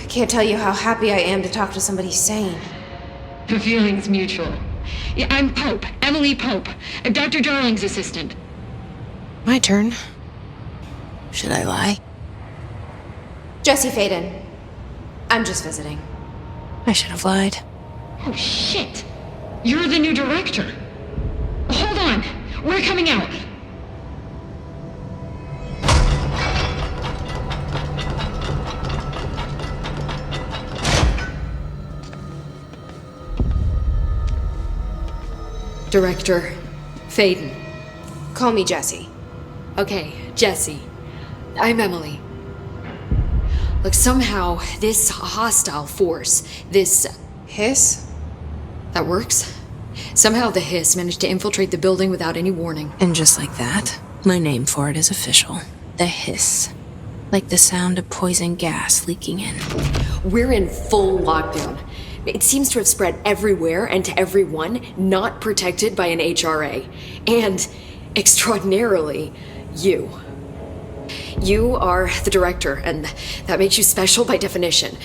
can't tell you how happy I am to talk to somebody sane. The feeling's mutual. Yeah, I'm Pope, Emily Pope, Dr. Darling's assistant. My turn. Should I lie? Jesse Faden. I'm just visiting. I should have lied. Oh, shit. You're the new director. Hold on. We're coming out. Director Faden. Call me Jesse. Okay, Jesse. I'm Emily. Look, somehow this hostile force, this... Hiss? That works? Somehow the hiss managed to infiltrate the building without any warning. And just like that, my name for it is official. The hiss. Like the sound of poison gas leaking in. We're in full lockdown. It seems to have spread everywhere and to everyone not protected by an HRA. And, extraordinarily, you. You are the director, and that makes you special by definition.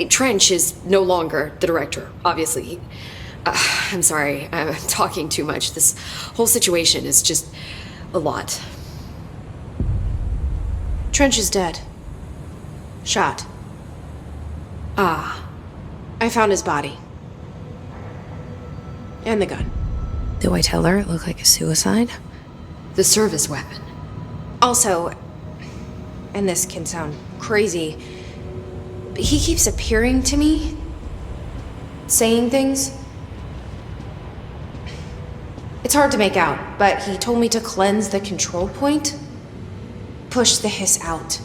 Trench is no longer the director, obviously. I'm sorry, I'm talking too much. This whole situation is just a lot. Trench is dead. Shot. Ah. I found his body. And the gun. Do I tell her it looked like a suicide? The service weapon. Also, and this can sound crazy, but he keeps appearing to me, saying things. It's hard to make out, but he told me to cleanse the control point, push the hiss out.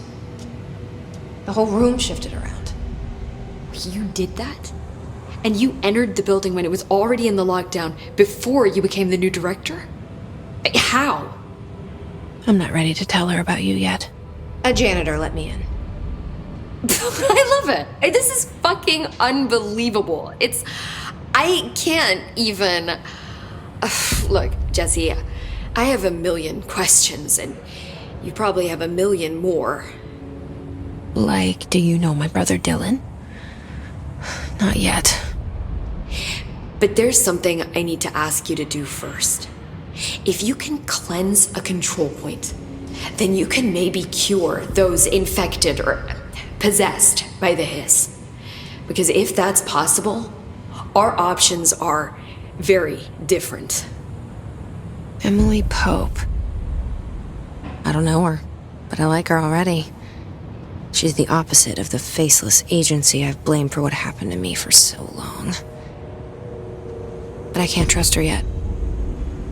The whole room shifted around. You did that? And you entered the building when it was already in the lockdown before you became the new director? How? I'm not ready to tell her about you yet. A janitor let me in. I love it. This is fucking unbelievable. I can't even... Look, Jesse, I have a million questions, and you probably have a million more. Like, do you know my brother Dylan? Not yet. But there's something I need to ask you to do first. If you can cleanse a control point, then you can maybe cure those infected or possessed by the hiss. Because if that's possible, our options are very different. Emily Pope. I don't know her, but I like her already. She's the opposite of the faceless agency I've blamed for what happened to me for so long. But I can't trust her yet.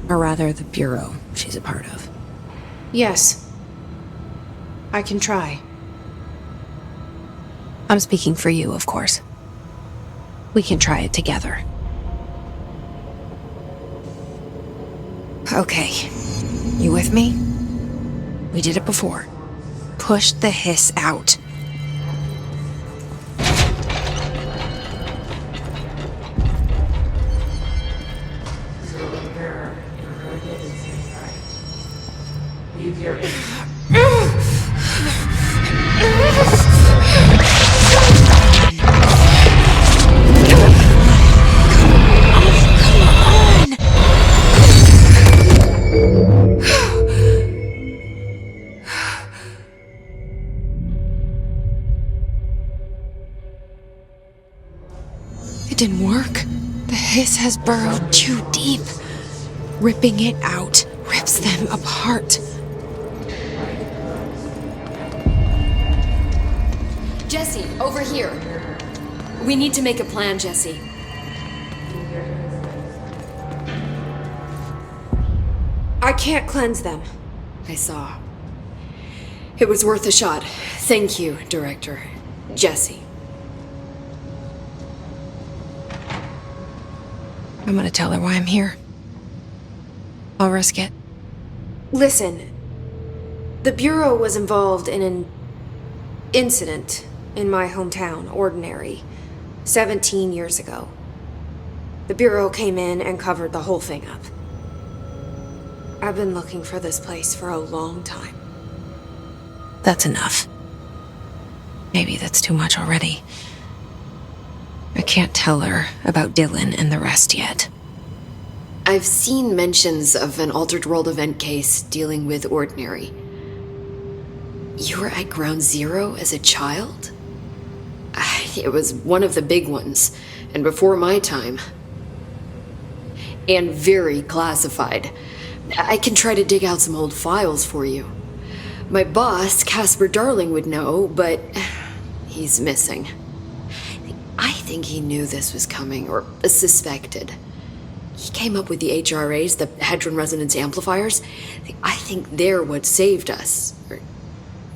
Or rather, the bureau she's a part of. Yes. I can try. I'm speaking for you, of course. We can try it together. Okay. You with me? We did it before. Push the hiss out. It didn't work. The hiss has burrowed too deep. Ripping it out rips them apart. Jesse, over here. We need to make a plan, Jesse. I can't cleanse them. I saw. It was worth a shot. Thank you, Director. Jesse. I'm gonna tell her why I'm here. I'll risk it. Listen, the Bureau was involved in an incident in my hometown, Ordinary, 17 years ago. The Bureau came in and covered the whole thing up. I've been looking for this place for a long time. That's enough. Maybe that's too much already. I can't tell her about Dylan and the rest yet. I've seen mentions of an Altered World event case dealing with Ordinary. You were at Ground Zero as a child? It was one of the big ones, and before my time. And very classified. I can try to dig out some old files for you. My boss, Casper Darling, would know, but he's missing. I think he knew this was coming, or suspected. He came up with the HRAs, the Hadron Resonance Amplifiers. I think they're what saved us. Or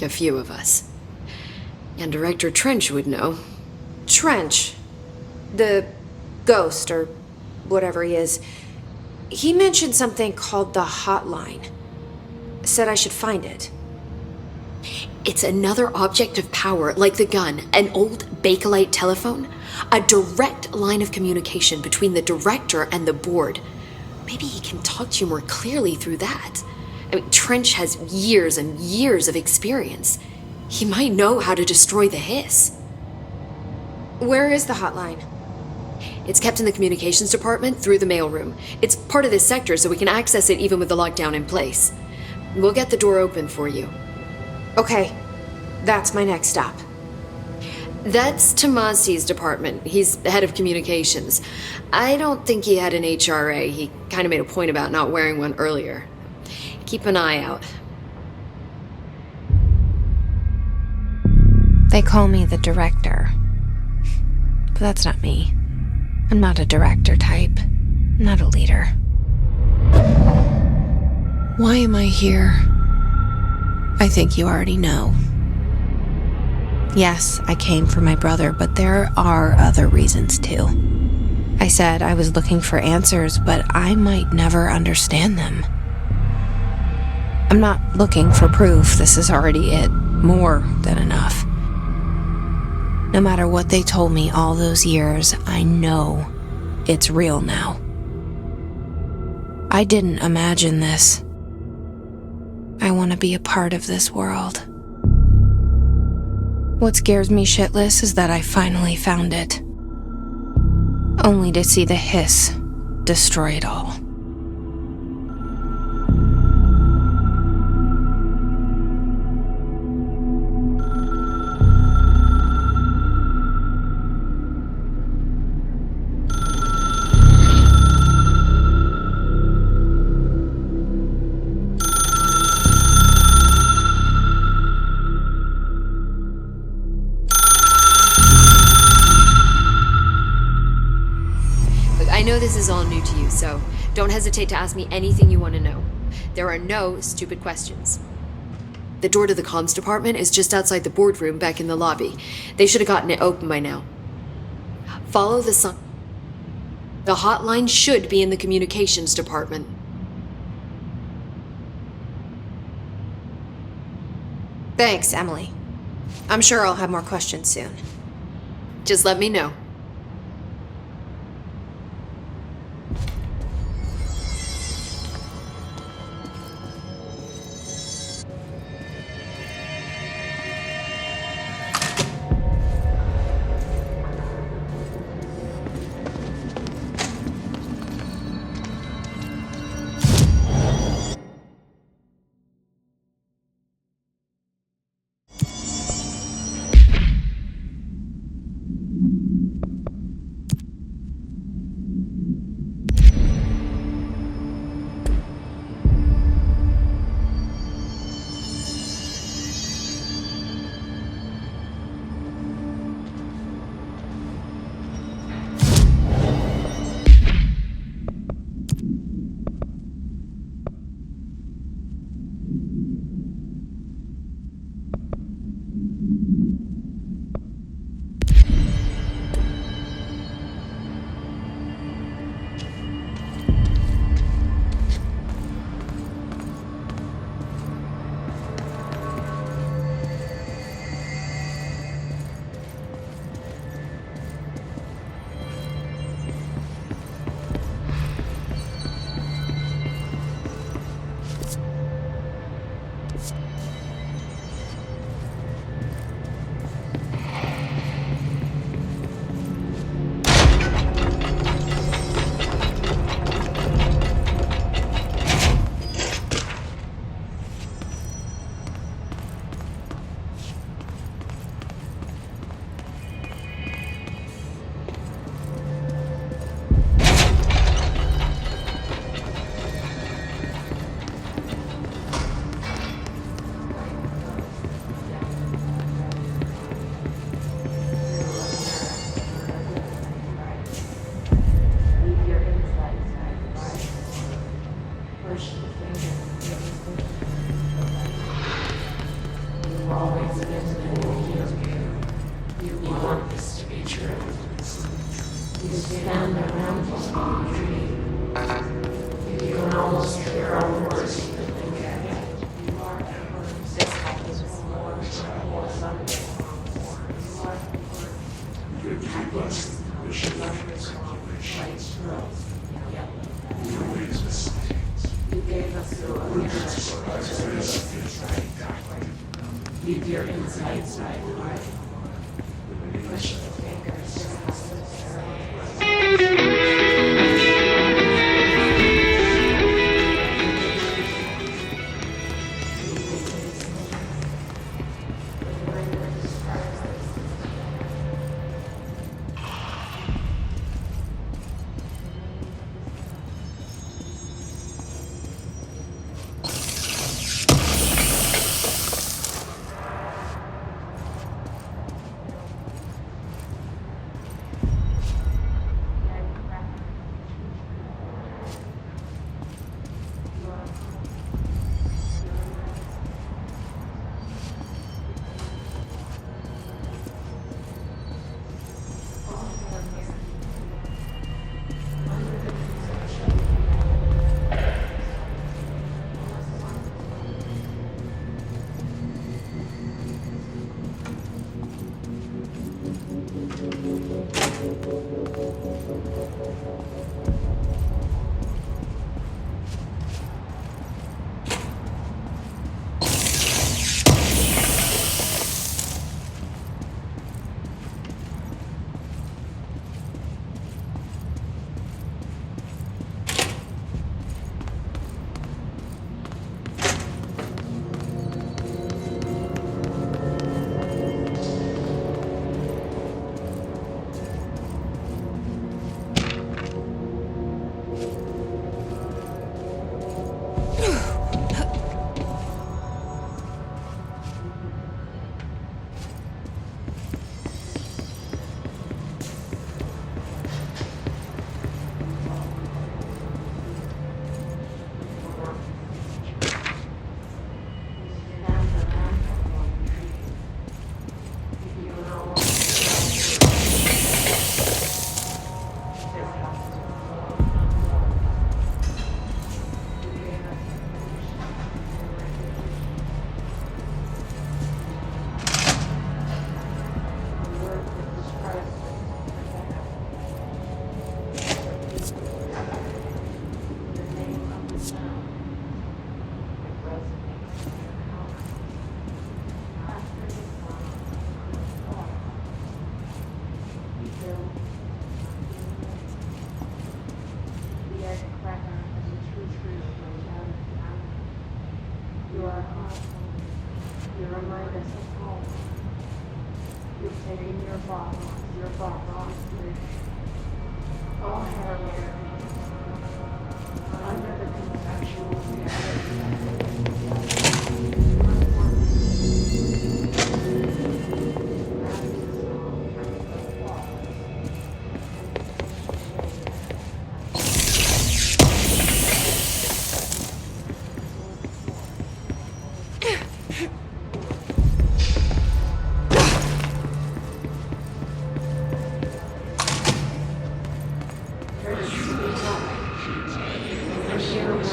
a few of us. And Director Trench would know. Trench. The ghost, or whatever he is. He mentioned something called the hotline. Said I should find it. It's another object of power, like the gun, an old Bakelite telephone. A direct line of communication between the director and the board. Maybe he can talk to you more clearly through that. I mean, Trench has years and years of experience. He might know how to destroy the hiss. Where is the hotline? It's kept in the communications department through the mailroom. It's part of this sector, so we can access it even with the lockdown in place. We'll get the door open for you. Okay, that's my next stop. That's Tomasi's department. He's head of communications. I don't think he had an HRA. He kind of made a point about not wearing one earlier. Keep an eye out. They call me the director. But that's not me. I'm not a director type. I'm not a leader. Why am I here? I think you already know. Yes, I came for my brother, but there are other reasons too. I said I was looking for answers, but I might never understand them. I'm not looking for proof. This is already it. More than enough. No matter what they told me all those years, I know it's real now. I didn't imagine this. I want to be a part of this world. What scares me shitless is that I finally found it. Only to see the hiss destroy it all. I know this is all new to you, so don't hesitate to ask me anything you want to know. There are no stupid questions. The door to the comms department is just outside the boardroom back in the lobby. They should have gotten it open by now. Follow the sun. The hotline should be in the communications department. Thanks, Emily. I'm sure I'll have more questions soon. Just let me know.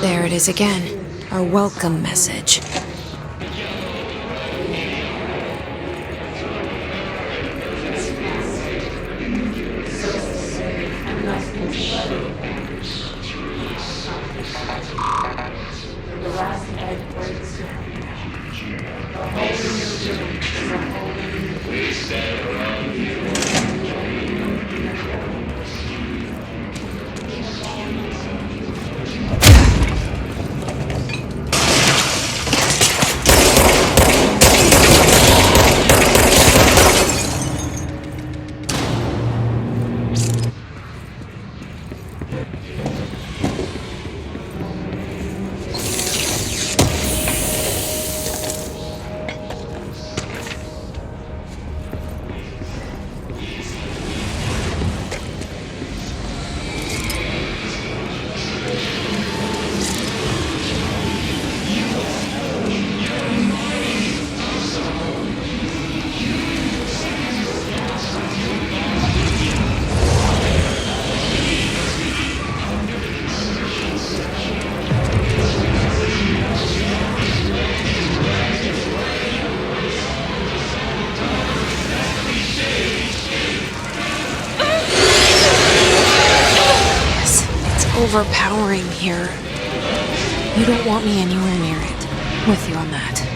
There it is again, our welcome message. overpowering here. You don't want me anywhere near it. With you on that.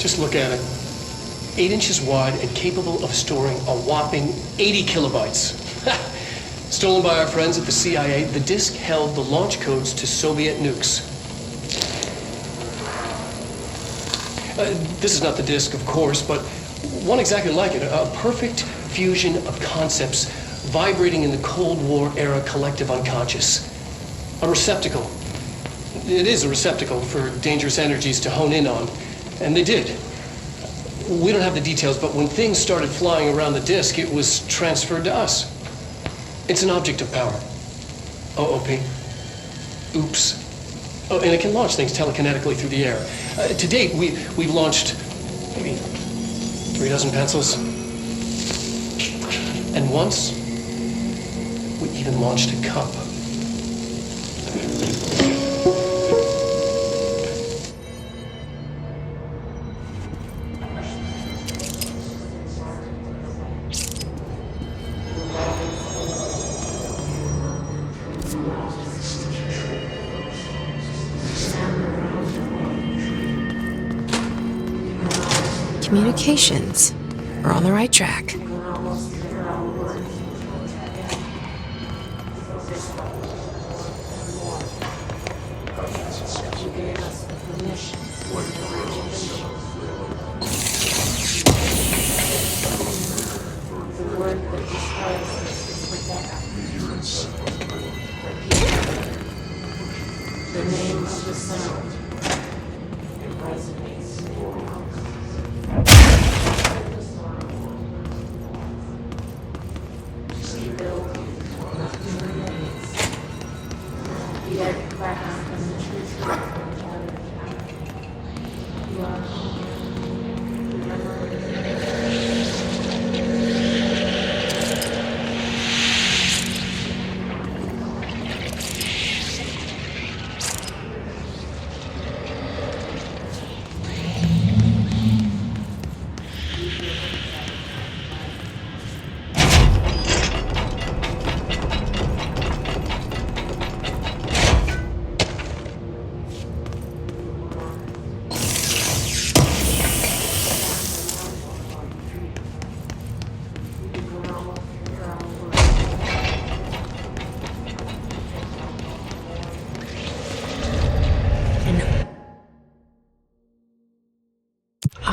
Just look at it. 8 inches wide and capable of storing a whopping 80 kilobytes. Stolen by our friends at the CIA, the disk held the launch codes to Soviet nukes. This is not the disk, of course, but one exactly like it. A perfect fusion of concepts vibrating in the Cold War era collective unconscious. A receptacle. It is a receptacle for dangerous energies to hone in on. And they did. We don't have the details, but when things started flying around the disk, it was transferred to us. It's an object of power. OOP. Oops. Oh, and it can launch things telekinetically through the air. To date, we've launched maybe 3 dozen pencils. And once, we even launched a cup. Communications. We're on the right track.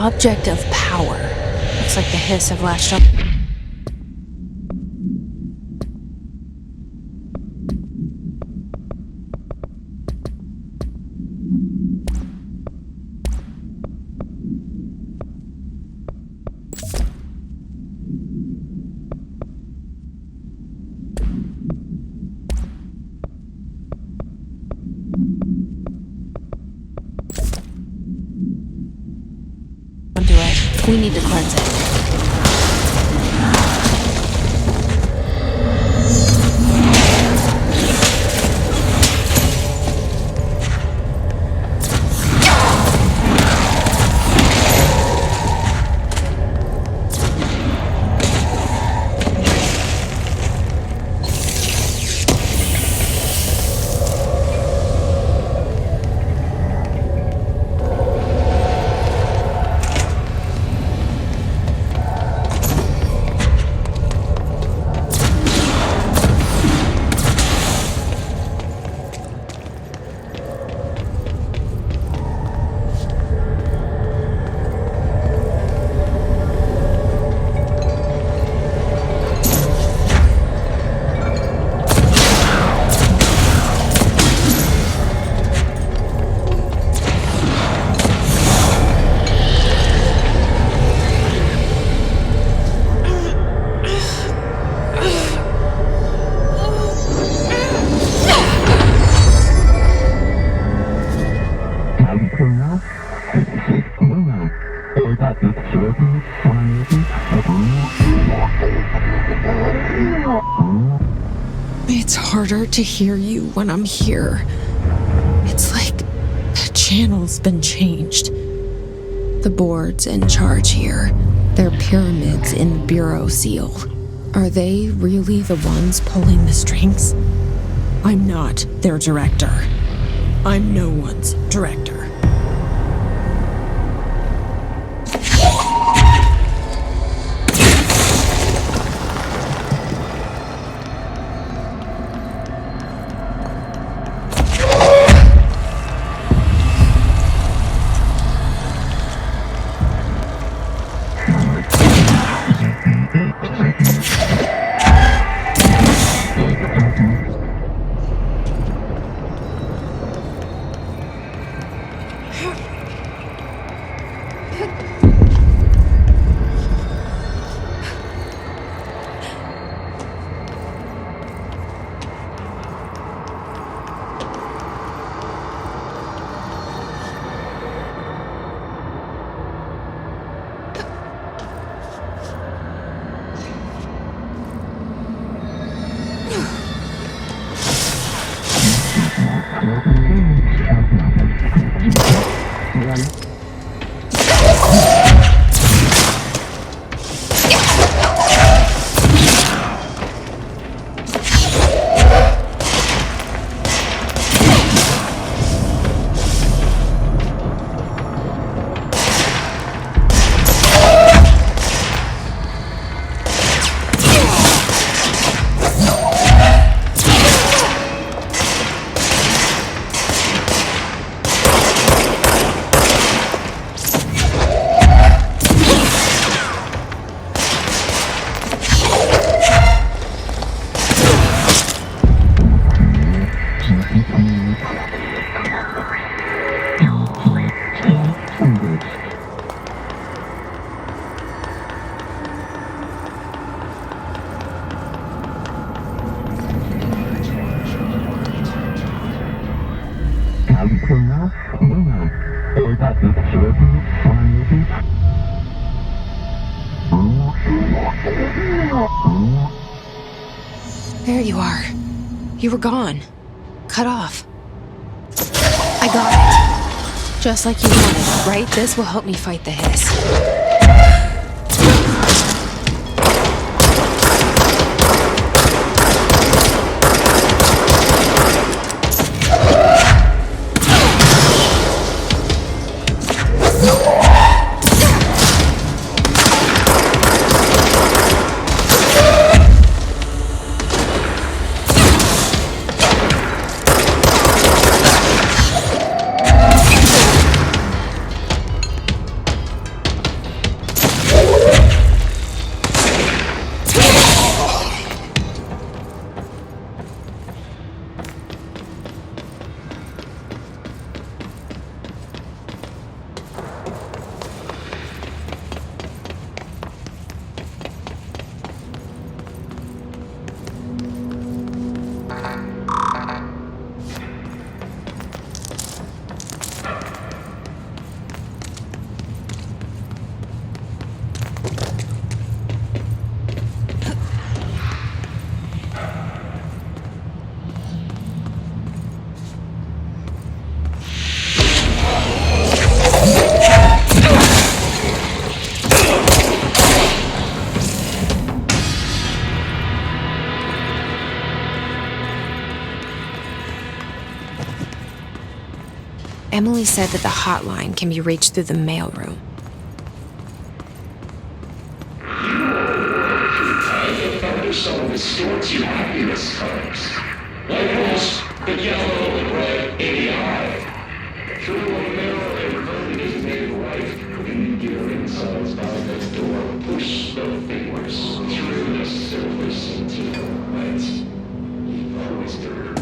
Object of power. Looks like the hiss have latched up. We need to cleanse it. It's harder to hear you when I'm here. It's like the channel's been changed. The board's in charge here. They're pyramids in Bureau seal. Are they really the ones pulling the strings? I'm not their director. I'm no one's director. There you are. You were gone. Cut off. I got it. Just like you wanted, right? This will help me fight the hiss. Emily said that the hotline can be reached through the mailroom. Some of the sorts you happiness colors. Like most, the yellow and red AHTI. Through a mirror and voted is made right. Putting your insides by the door. Push the fingers through the silver sentinel light. You always heard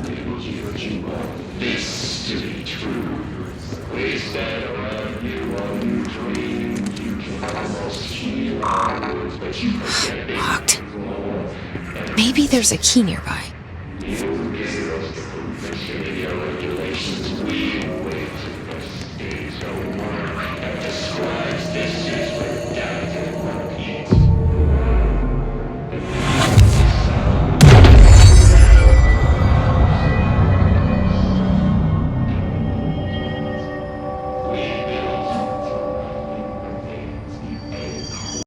you want this to be true. We stand around you while you dream. You can almost hear our words, but you forget it. Locked. Maybe there's a key nearby.